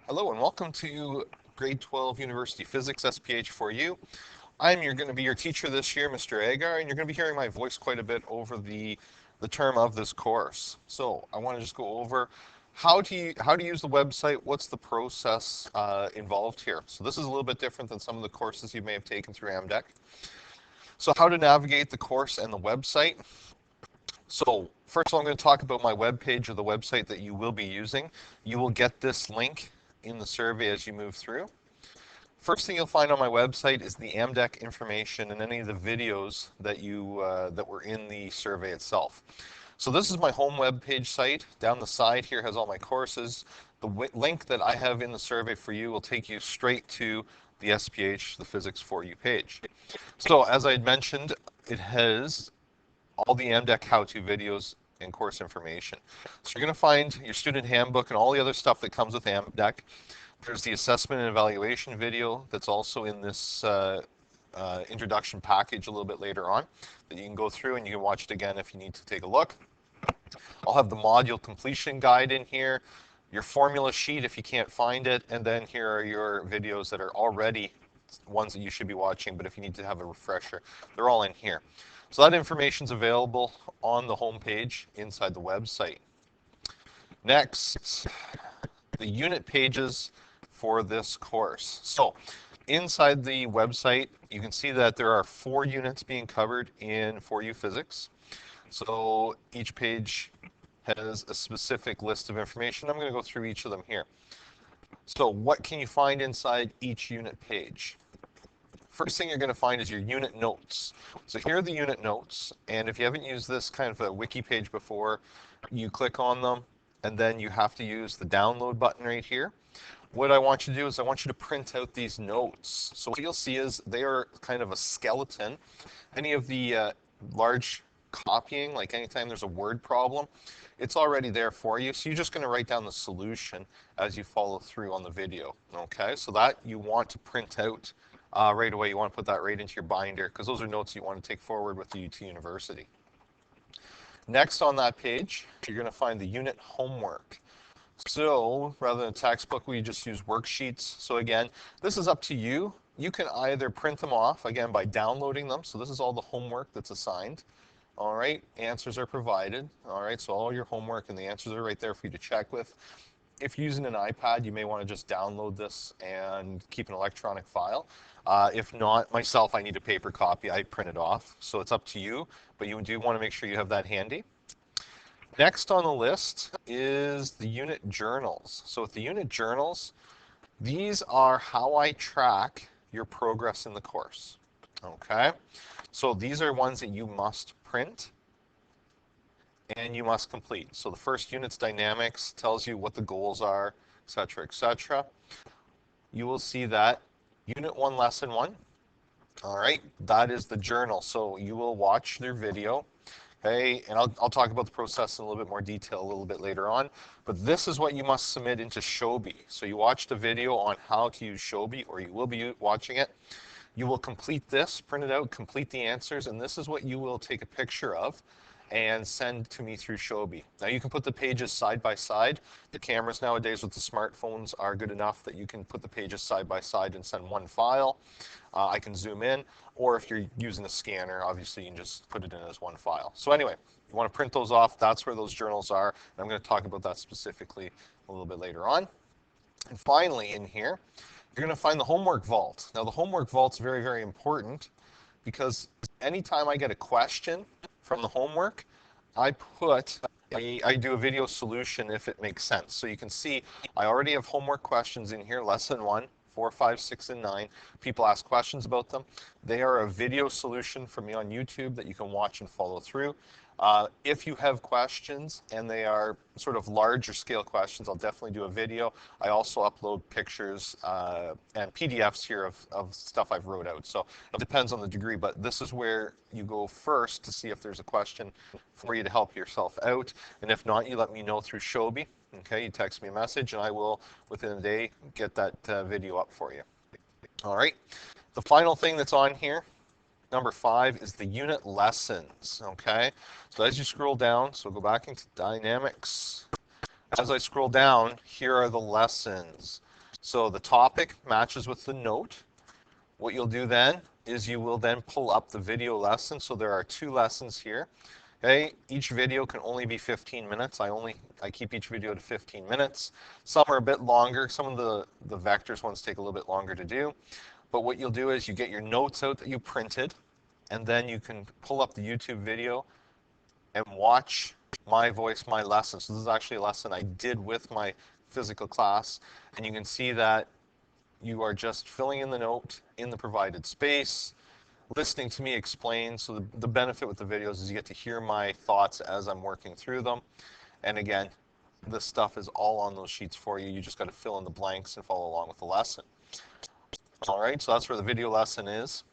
Hello and welcome to Grade 12 University Physics SPH4U. I'm going to be your teacher this year, Mr. Agar, and you're going to be hearing my voice quite a bit over the term of this course. So I want to just go over how to use the website, what's the process involved here. So this is a little bit different than some of the courses you may have taken through AMDEC. So how to navigate the course and the website. So first of all, I'm going to talk about my web page or the website that you will be using. You will get this link in the survey as you move through. First thing you'll find on my website is the AMDEC information and any of the videos that that were in the survey itself. So this is my home web page site. Down the side here has all my courses. The link that I have in the survey for you will take you straight to the SPH, the Physics4U page. So as I had mentioned, it has all the AMDEC how-to videos and course information. So you're going to find your student handbook and all the other stuff that comes with AMDEC. There's the assessment and evaluation video that's also in this introduction package a little bit later on that you can go through and you can watch it again if you need to take a look. I'll have the module completion guide in here, your formula sheet if you can't find it, and then here are your videos that are already ones that you should be watching, but if you need to have a refresher, they're all in here. So that information is available on the home page inside the website. Next, the unit pages for this course. So inside the website, you can see that there are 4 units being covered in 4U Physics. So each page has a specific list of information. I'm going to go through each of them here. So what can you find inside each unit page? First thing you're going to find is your unit notes. So here are the unit notes, and if you haven't used this kind of a wiki page before, you click on them, and then you have to use the download button right here. What I want you to do is I want you to print out these notes. So what you'll see is they are kind of a skeleton. Any of the large copying, like anytime there's a word problem, it's already there for you. So you're just going to write down the solution as you follow through on the video. Okay, so that you want to print out right away. You want to put that right into your binder because those are notes you want to take forward with you to university. Next on that page, you're going to find the unit homework. So rather than a textbook, we just use worksheets. So again, this is up to you. You can either print them off, again, by downloading them. So this is all the homework that's assigned. All right, answers are provided. All right, so all your homework and the answers are right there for you to check with. If you're using an iPad, you may want to just download this and keep an electronic file. If not, myself, I need a paper copy. I print it off, so it's up to you, but you do want to make sure you have that handy. Next on the list is the unit journals. So with the unit journals, these are how I track your progress in the course. Okay, so these are ones that you must print and you must complete. So the first unit's dynamics tells you what the goals are, etc., etc. You will see that Unit 1, Lesson 1. All right, that is the journal. So you will watch their video. Okay, and I'll talk about the process in a little bit more detail a little bit later on. But this is what you must submit into Shobi. So you watched a video on how to use Shobi, or you will be watching it. You will complete this, print it out, complete the answers, and this is what you will take a picture of and send to me through Shobi. Now you can put the pages side by side. The cameras nowadays with the smartphones are good enough that you can put the pages side by side and send one file. I can zoom in, or if you're using a scanner, obviously you can just put it in as one file. So anyway, you want to print those off. That's where those journals are. And I'm going to talk about that specifically a little bit later on. And finally in here, you're going to find the homework vault. Now the homework vault's very, very important because anytime I get a question from the homework, I do a video solution if it makes sense. So you can see I already have homework questions in here, Lesson 1, 4, 5, 6, and 9. People ask questions about them. They are a video solution from me on YouTube that you can watch and follow through. If you have questions and they are sort of larger scale questions, I'll definitely do a video. I also upload pictures and PDFs here of stuff I've wrote out. So it depends on the degree, but this is where you go first to see if there's a question for you to help yourself out. And if not, you let me know through Shobi. Okay, you text me a message and I will, within a day, get that video up for you. All right, the final thing that's on here, number 5, is the unit lessons, okay? So as you scroll down, so go back into dynamics. As I scroll down, here are the lessons. So the topic matches with the note. What you'll do then is you will then pull up the video lesson. So there are 2 lessons here. Okay, each video can only be 15 minutes. I keep each video to 15 minutes. Some are a bit longer. Some of the vectors ones take a little bit longer to do. But what you'll do is you get your notes out that you printed, and then you can pull up the YouTube video and watch my voice, my lesson. So this is actually a lesson I did with my physical class, and you can see that you are just filling in the note in the provided space, listening to me explain. So the benefit with the videos is you get to hear my thoughts as I'm working through them. And again, this stuff is all on those sheets for you. You just got to fill in the blanks and follow along with the lesson. All right, so that's where the video lesson is.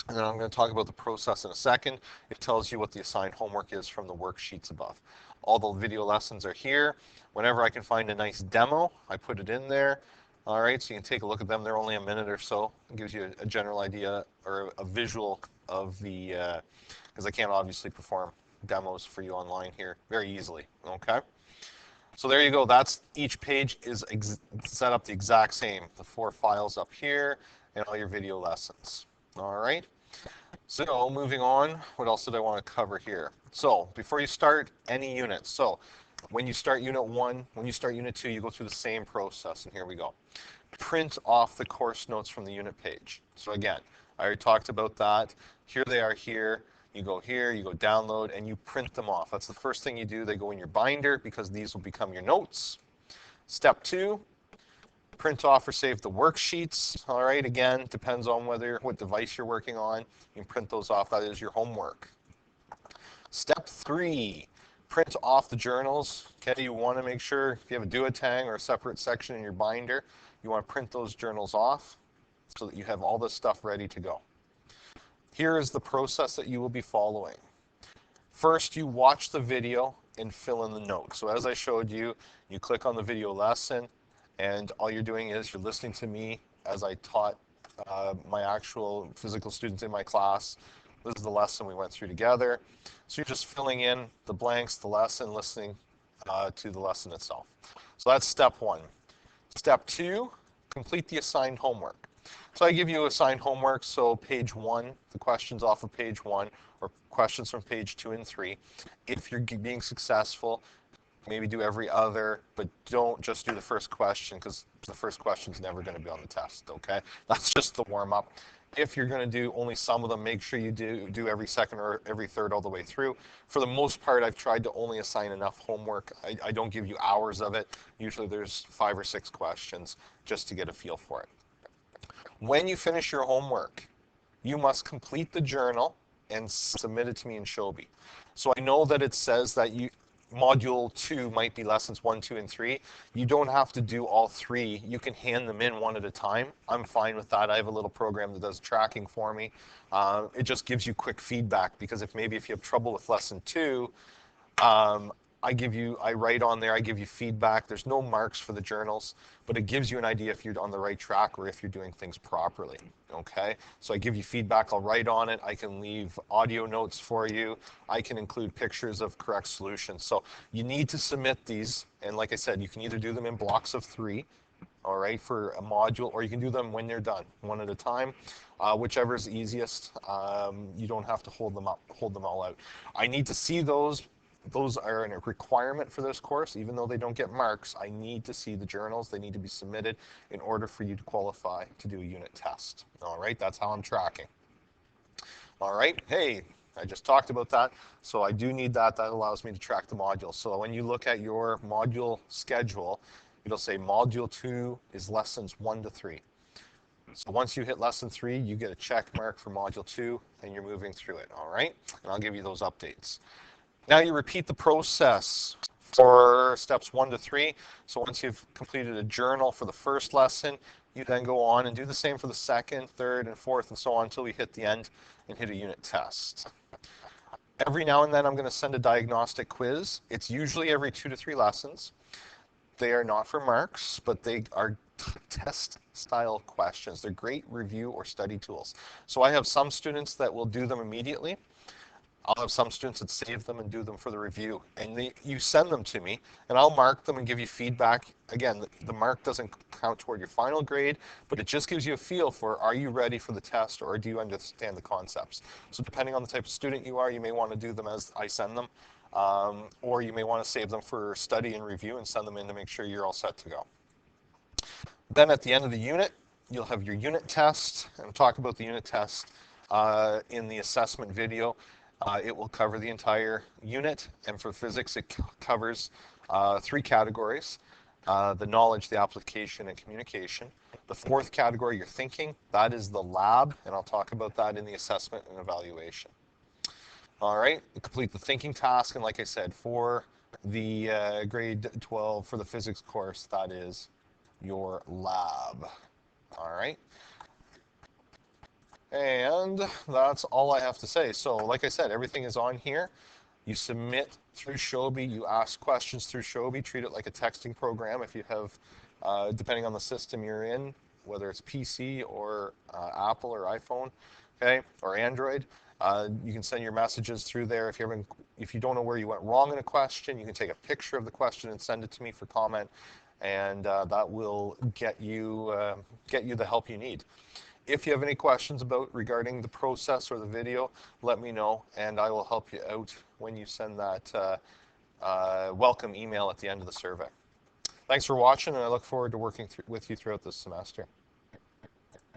And then I'm going to talk about the process in a second. It tells you what the assigned homework is from the worksheets above. All the video lessons are here. Whenever I can find a nice demo, I put it in there. All right, so you can take a look at them. They're only a minute or so. It gives you a general idea or a visual of the, because I can't obviously perform demos for you online here very easily, okay? So there you go. That's each page is set up the exact same. The 4 files up here and all your video lessons. All right. So moving on, what else did I want to cover here? So before you start any unit, so when you start unit 1, when you start unit 2, you go through the same process, and here we go. Print off the course notes from the unit page. So again, I already talked about that. Here they are here. You go here, you go download, and you print them off. That's the first thing you do. They go in your binder because these will become your notes. Step 2, print off or save the worksheets. All right, again, depends on what device you're working on. You can print those off. That is your homework. Step 3, print off the journals. Okay, you want to make sure if you have a duotang or a separate section in your binder, you want to print those journals off so that you have all this stuff ready to go. Here is the process that you will be following. First, you watch the video and fill in the notes. So as I showed you, you click on the video lesson, and all you're doing is you're listening to me as I taught my actual physical students in my class. This is the lesson we went through together. So you're just filling in the blanks, the lesson, listening to the lesson itself. So that's step 1. Step 2, complete the assigned homework. So I give you assigned homework, so page 1, the questions off of page 1, or questions from page 2 and 3. If you're being successful, maybe do every other, but don't just do the first question, because the first question is never going to be on the test, okay? That's just the warm-up. If you're going to do only some of them, make sure you do every second or every third all the way through. For the most part, I've tried to only assign enough homework. I don't give you hours of it. Usually there's 5 or 6 questions just to get a feel for it. When you finish your homework, you must complete the journal and submit it to me in Shobi. So I know that it says that Module 2 might be lessons 1, 2, and 3. You don't have to do all 3. You can hand them in one at a time. I'm fine with that. I have a little program that does tracking for me. It just gives you quick feedback, because if you have trouble with lesson 2, I write on there, I give you feedback. There's no marks for the journals, but it gives you an idea if you're on the right track or if you're doing things properly, okay? So I give you feedback, I'll write on it, I can leave audio notes for you, I can include pictures of correct solutions. So you need to submit these, and like I said, you can either do them in blocks of 3, all right, for a module, or you can do them when they're done, one at a time, whichever is easiest. You don't have to hold them all out. I need to see those. Those are a requirement for this course. Even though they don't get marks, I need to see the journals. They need to be submitted in order for you to qualify to do a unit test. All right, that's how I'm tracking. All right, hey, I just talked about that. So I do need that. That allows me to track the modules. So when you look at your module schedule, it'll say Module 2 is lessons 1 to 3. So once you hit lesson 3, you get a check mark for Module 2, and you're moving through it, all right? And I'll give you those updates. Now you repeat the process for steps 1 to 3. So once you've completed a journal for the first lesson, you then go on and do the same for the second, third, and fourth, and so on until we hit the end and hit a unit test. Every now and then I'm going to send a diagnostic quiz. It's usually every 2 to 3 lessons. They are not for marks, but they are test-style questions. They're great review or study tools. So I have some students that will do them immediately. I'll have some students that save them and do them for the review, and you send them to me, and I'll mark them and give you feedback. Again, the mark doesn't count toward your final grade, but it just gives you a feel for, are you ready for the test, or do you understand the concepts? So depending on the type of student you are, you may want to do them as I send them, or you may want to save them for study and review and send them in to make sure you're all set to go. Then at the end of the unit, you'll have your unit test, and talk about the unit test in the assessment video. It will cover the entire unit, and for physics, it covers 3 categories: the knowledge, the application, and communication. The 4th category, your thinking, that is the lab, and I'll talk about that in the assessment and evaluation. All right, complete the thinking task, and like I said, for the grade 12, for the physics course, that is your lab. All right. And that's all I have to say. So like I said, everything is on here. You submit through Shobi, you ask questions through Shobi, treat it like a texting program if you have, depending on the system you're in, whether it's PC or Apple or iPhone, okay, or Android. You can send your messages through there. If you don't know where you went wrong in a question, you can take a picture of the question and send it to me for comment, and that will get you the help you need. If you have any questions regarding the process or the video, let me know, and I will help you out when you send that welcome email at the end of the survey. Thanks for watching, and I look forward to working with you throughout this semester.